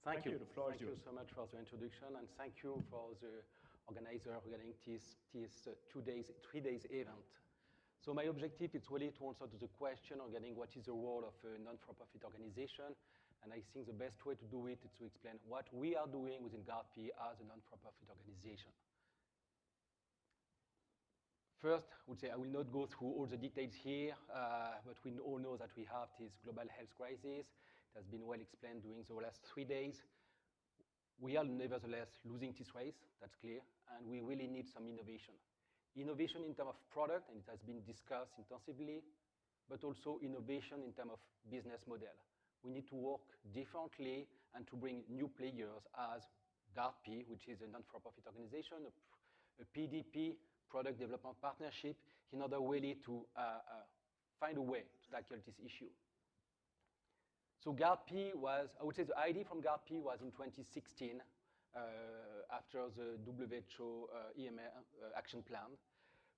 Thank you. The floor is yours. Thank you so much for the introduction, and thank you for the organizer regarding this 3 days event. So my objective is really to answer to the question regarding what is the role of a non-for-profit organization, and I think the best way to do it is to explain what we are doing within GARDP as a non-for-profit organization. First, I would say I will not go through all the details here, but we all know that we have this global health crisis. It has been well explained during the last 3 days. We are nevertheless losing this race, that's clear, and we really need some innovation. Innovation in terms of product, and it has been discussed intensively, but also innovation in terms of business model. We need to work differently and to bring new players as GARDP, which is a non-for-profit organization, a PDP, Product Development Partnership, in order really to find a way to tackle this issue. So GARDP was, I would say the idea from GARDP was in 2016, after the WHO AMR action plan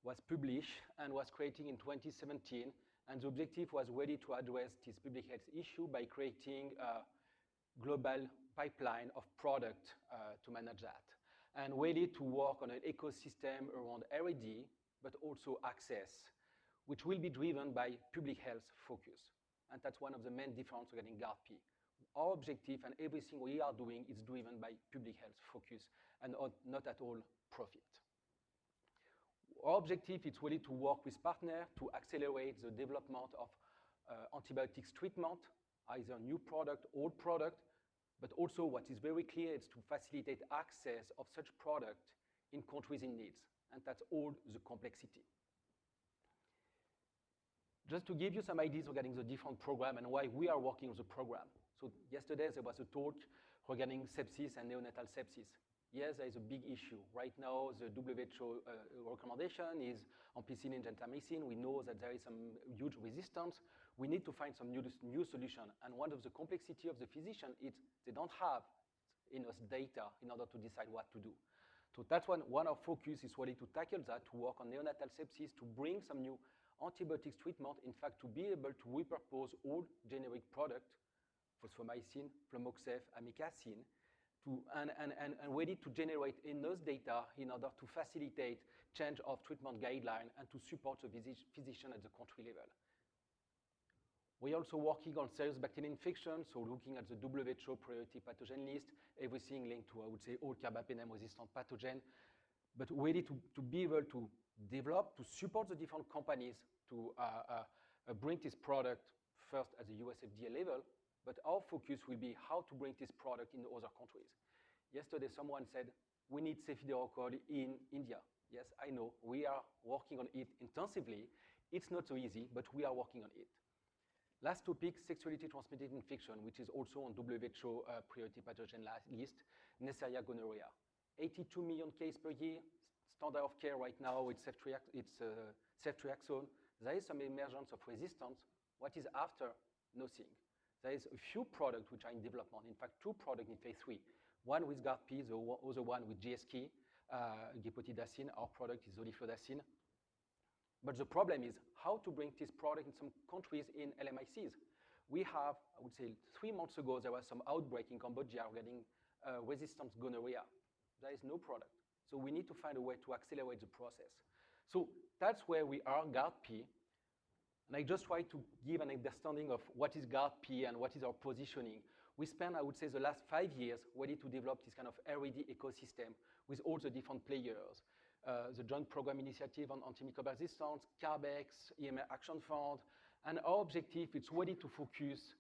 was published and was created in 2017, and the objective was really to address this public health issue by creating a global pipeline of product to manage that, and really to work on an ecosystem around R&D, but also access, which will be driven by public health focus. And that's one of the main differences regarding GARDP. Our objective and everything we are doing is driven by public health focus and not at all profit. Our objective is really to work with partners to accelerate the development of antibiotics treatment, either new product, old product, but also what is very clear is to facilitate access of such product in countries in need, and that's all the complexity. Just to give you some ideas regarding the different program and why we are working on the program. So yesterday there was a talk regarding sepsis and neonatal sepsis. Yes, there is a big issue. Right now, the WHO recommendation is ampicillin and gentamicin. We know that there is some huge resistance. We need to find some new solution. And one of the complexity of the physician is they don't have enough data in order to decide what to do. So that's one of our focus is really to tackle that, to work on neonatal sepsis, to bring some new antibiotics treatment, in fact, to be able to repurpose all generic product, fosfomycin, flumoxef, amikacin, and ready to generate enough data in order to facilitate change of treatment guideline and to support the physician at the country level. We're also working on serious bacterial infections, so looking at the WHO priority pathogen list, everything linked to, I would say, all carbapenem-resistant pathogen, but ready to be able to develop, to support the different companies to bring this product first at the US FDA level, but our focus will be how to bring this product in other countries. Yesterday, someone said, we need cefiderocol in India. Yes, I know, we are working on it intensively. It's not so easy, but we are working on it. Last topic, sexually transmitted infection, which is also on WHO priority pathogen list, Neisseria gonorrhea. 82 million cases per year. Standard of care right now, it's ceftriaxone. There is some emergence of resistance. What is after? Nothing. There is a few products which are in development. In fact, 2 products in phase 3. One with GARDP, the other one with GSK, gepotidacin. Our product is zoliflodacin. But the problem is how to bring this product in some countries in LMICs. We have, I would say, 3 months ago, there was some outbreak in Cambodia regarding resistant gonorrhea. There is no product. So we need to find a way to accelerate the process. So that's where we are, GARDP. And I just try to give an understanding of what is GARDP and what is our positioning. We spent, I would say, the last 5 years ready to develop this kind of R&D ecosystem with all the different players. The Joint Program Initiative on Antimicrobial Resistance, CARBEX, EMR Action Fund, and our objective is ready to focus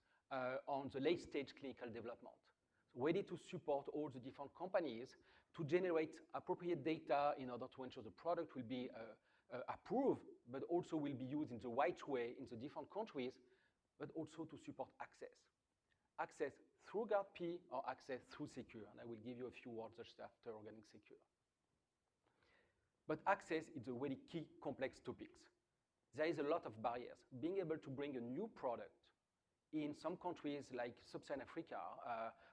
on the late-stage clinical development. So ready to support all the different companies to generate appropriate data in order to ensure the product will be approved, but also will be used in the right way in the different countries, but also to support access. Access through GARDP or access through Secure, and I will give you a few words just after regarding Secure. But access is a really key complex topic. There is a lot of barriers. Being able to bring a new product in some countries like Sub-Saharan Africa,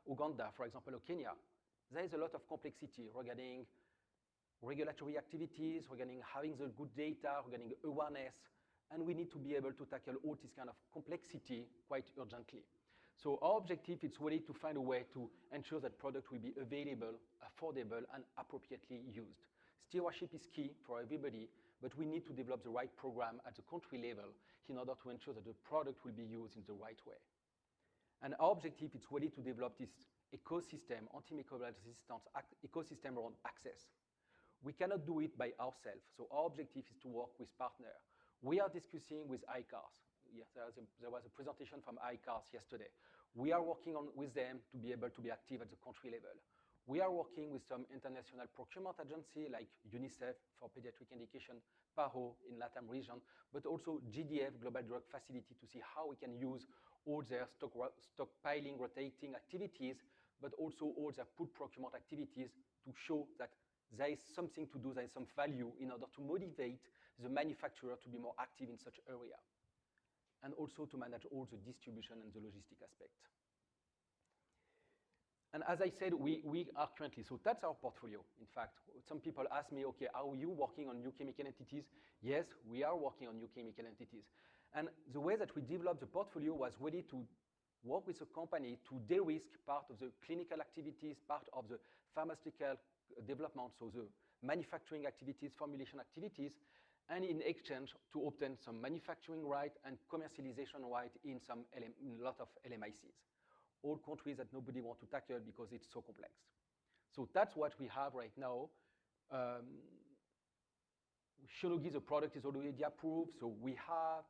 Uganda, for example, or Kenya, there is a lot of complexity regarding regulatory activities, regarding having the good data, regarding awareness, and we need to be able to tackle all this kind of complexity quite urgently. So our objective is really to find a way to ensure that product will be available, affordable, and appropriately used. Stewardship is key for everybody, but we need to develop the right program at the country level in order to ensure that the product will be used in the right way. And our objective is really to develop this ecosystem, antimicrobial resistance ecosystem around access. We cannot do it by ourselves, so our objective is to work with partners. We are discussing with ICARS. Yes, there was a presentation from ICARS yesterday. We are working with them to be able to be active at the country level. We are working with some international procurement agency like UNICEF for pediatric indication, PAHO in LATAM region, but also GDF, Global Drug Facility, to see how we can use all their stockpiling, rotating activities, but also all their food procurement activities to show that there is something to do, there is some value in order to motivate the manufacturer to be more active in such area, and also to manage all the distribution and the logistic aspect. And as I said, we are currently, so that's our portfolio. In fact, some people ask me, okay, are you working on new chemical entities? Yes, we are working on new chemical entities. And the way that we developed the portfolio was really to work with a company to de-risk part of the clinical activities, part of the pharmaceutical development, so the manufacturing activities, formulation activities, and in exchange to obtain some manufacturing right and commercialization right in a lot of LMICs. All countries that nobody wants to tackle because it's so complex. So that's what we have right now. Shionogi, the product is already approved, so we have,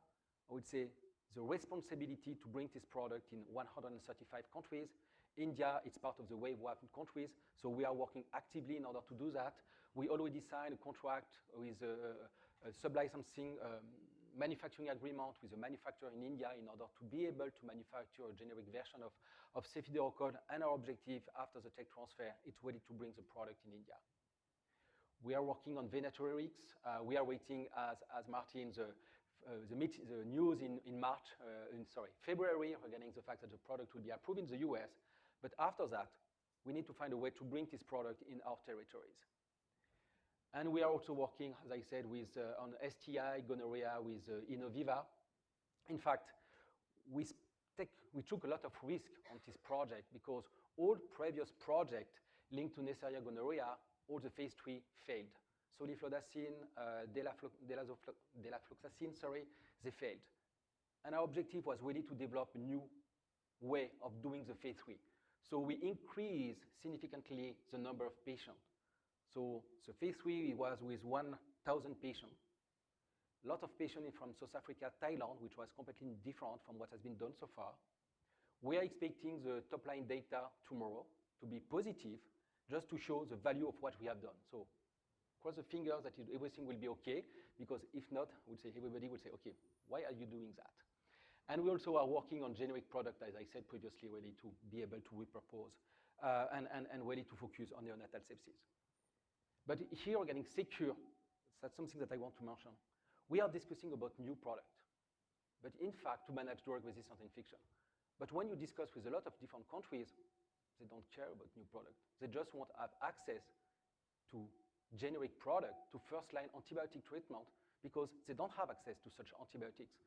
I would say, the responsibility to bring this product in 135 countries. India, it's part of the wave 1 countries, so we are working actively in order to do that. We already signed a contract with a sub-licensing manufacturing agreement with a manufacturer in India in order to be able to manufacture a generic version of cefiderocol, and our objective after the tech transfer is really to bring the product in India. We are working on venatorics. We are waiting, as Martin, the news in February regarding the fact that the product will be approved in the US. But after that, we need to find a way to bring this product in our territories. And we are also working, as I said, on STI, gonorrhea with Innoviva. In fact, we took a lot of risk on this project because all previous projects linked to Neisseria gonorrhea, all the phase 3 failed. Soliflodacin, delafloxacin, they failed. And our objective was really to develop a new way of doing the phase 3. So we increased significantly the number of patients. So the phase 3 was with 1,000 patients. A lot of patients from South Africa, Thailand, which was completely different from what has been done so far. We are expecting the top-line data tomorrow to be positive, just to show the value of what we have done. So cross the fingers that everything will be okay, because if not, everybody will say, okay, why are you doing that? And we also are working on generic product, as I said previously, really to be able to repurpose and really to focus on neonatal sepsis. But here, getting secure, that's something that I want to mention. We are discussing about new product, but in fact, to manage drug-resistant infection. But when you discuss with a lot of different countries, they don't care about new product. They just want to have access to generic product, to first-line antibiotic treatment, because they don't have access to such antibiotics.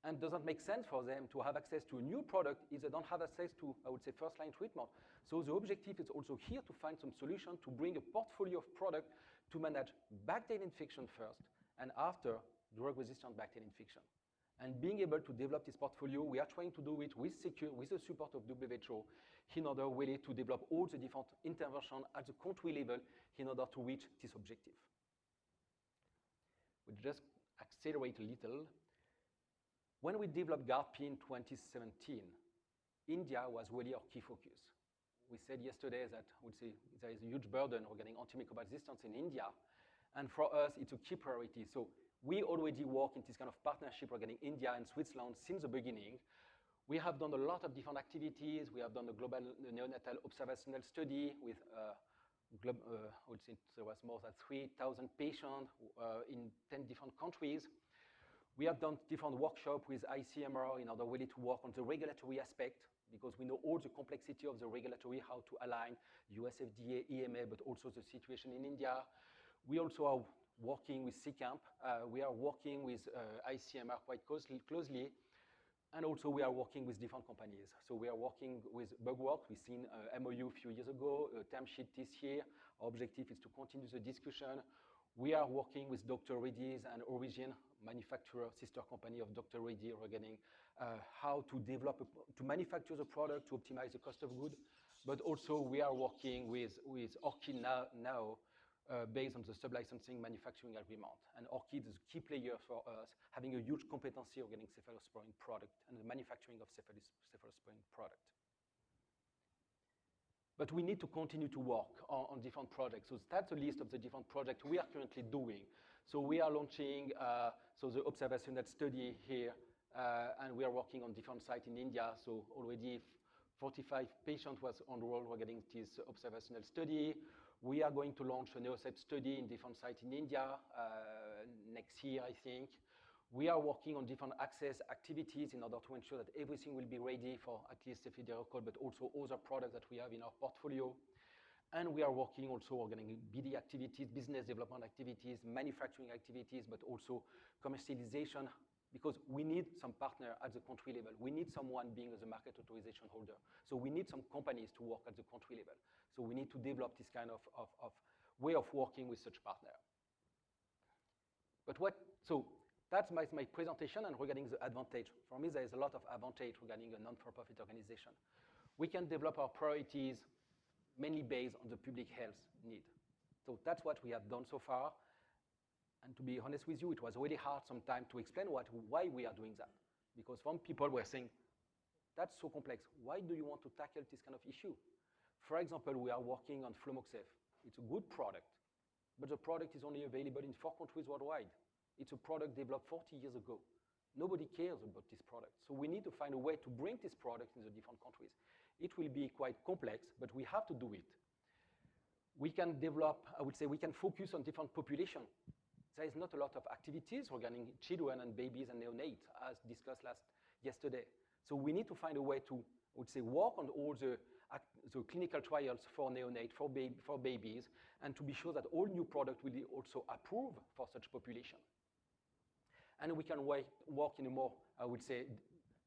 And it doesn't make sense for them to have access to a new product if they don't have access to, I would say, first-line treatment. So the objective is also here to find some solution to bring a portfolio of product to manage bacterial infection first, and after drug-resistant bacterial infection. And being able to develop this portfolio, we are trying to do it with the support of WHO in order really to develop all the different interventions at the country level in order to reach this objective. We'll just accelerate a little. When we developed GARP in 2017, India was really our key focus. We said yesterday that there is a huge burden regarding antimicrobial resistance in India, and for us, it's a key priority. So we already work in this kind of partnership regarding India and Switzerland since the beginning. We have done a lot of different activities. We have done a global neonatal observational study with, I would say there was more than 3,000 patients in 10 different countries. We have done different workshops with ICMR in order really to work on the regulatory aspect, because we know all the complexity of the regulatory, how to align US FDA, EMA, but also the situation in India. We also are working with CCAMP. We are working with ICMR quite closely. And also we are working with different companies. So we are working with Bugworks. We've seen MOU a few years ago, a term sheet this year. Our objective is to continue the discussion. We are working with Dr. Reddy's and Origin, manufacturer, sister company of Dr. Reddy, regarding how to develop, to manufacture the product, to optimize the cost of goods. But also we are working with Orchid now based on the sub-licensing manufacturing agreement. And Orchid is a key player for us, having a huge competency regarding cephalosporin product and the manufacturing of cephalosporin product. But we need to continue to work on different projects. So that's a list of the different projects we are currently doing. So we are launching the observational study here, and we are working on different sites in India. So already 45 patients was enrolled regarding this observational study. We are going to launch a NeoCep study in different sites in India next year, I think. We are working on different access activities in order to ensure that everything will be ready for at least cephalosporin, but also other products that we have in our portfolio. And we are working also on BD activities, business development activities, manufacturing activities, but also commercialization, because we need some partner at the country level. We need someone being the market authorization holder. So we need some companies to work at the country level. So we need to develop this kind of way of working with such partner. But so that's my presentation, and regarding the advantage. For me, there is a lot of advantage regarding a non-for-profit organization. We can develop our priorities mainly based on the public health need. So that's what we have done so far. And to be honest with you, it was really hard sometimes to explain why we are doing that. Because some people were saying, that's so complex. Why do you want to tackle this kind of issue? For example, we are working on Flumoxef. It's a good product, but the product is only available in 4 countries worldwide. It's a product developed 40 years ago. Nobody cares about this product. So we need to find a way to bring this product in the different countries. It will be quite complex, but we have to do it. We can develop, I would say, we can focus on different populations. There is not a lot of activities regarding children and babies and neonates, as discussed yesterday. So we need to find a way to, I would say, work on all the clinical trials for neonates, for babies, and to be sure that all new products will be also approved for such population. And we can work in a more, I would say,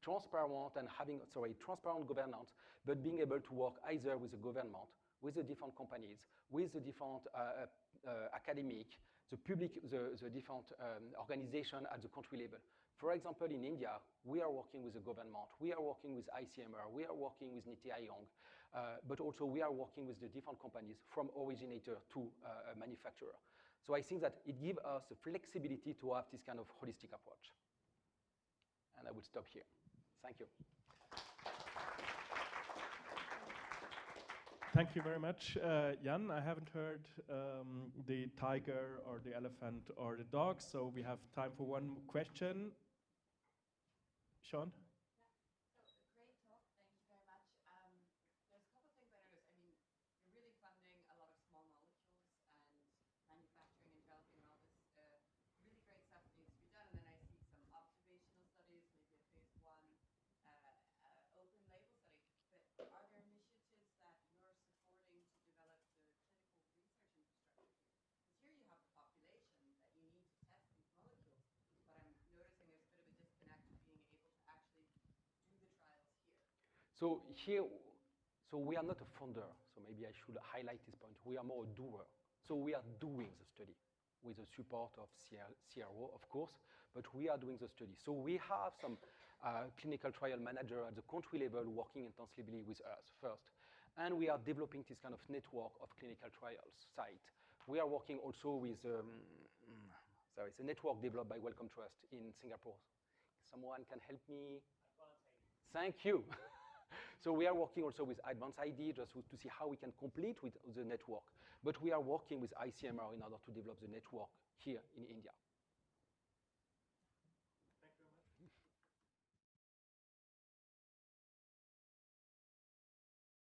transparent and having, transparent governance, but being able to work either with the government, with the different companies, with the different academic, the public, the different organization at the country level. For example, in India, we are working with the government, we are working with ICMR, we are working with Niti Aayong, but also we are working with the different companies from originator to manufacturer. So I think that it gives us the flexibility to have this kind of holistic approach. And I will stop here. Thank you. Thank you very much, Yann. I haven't heard the tiger or the elephant or the dog, so we have time for one question. Sean? So here, we are not a founder, so maybe I should highlight this point. We are more a doer. So we are doing the study with the support of CRO, of course, but we are doing the study. So we have some clinical trial manager at the country level working intensively with us first. And we are developing this kind of network of clinical trials site. We are working also with, it's a network developed by Wellcome Trust in Singapore. Someone can help me? Thank you. So we are working also with Advanced ID just to see how we can complete with the network. But we are working with ICMR in order to develop the network here in India.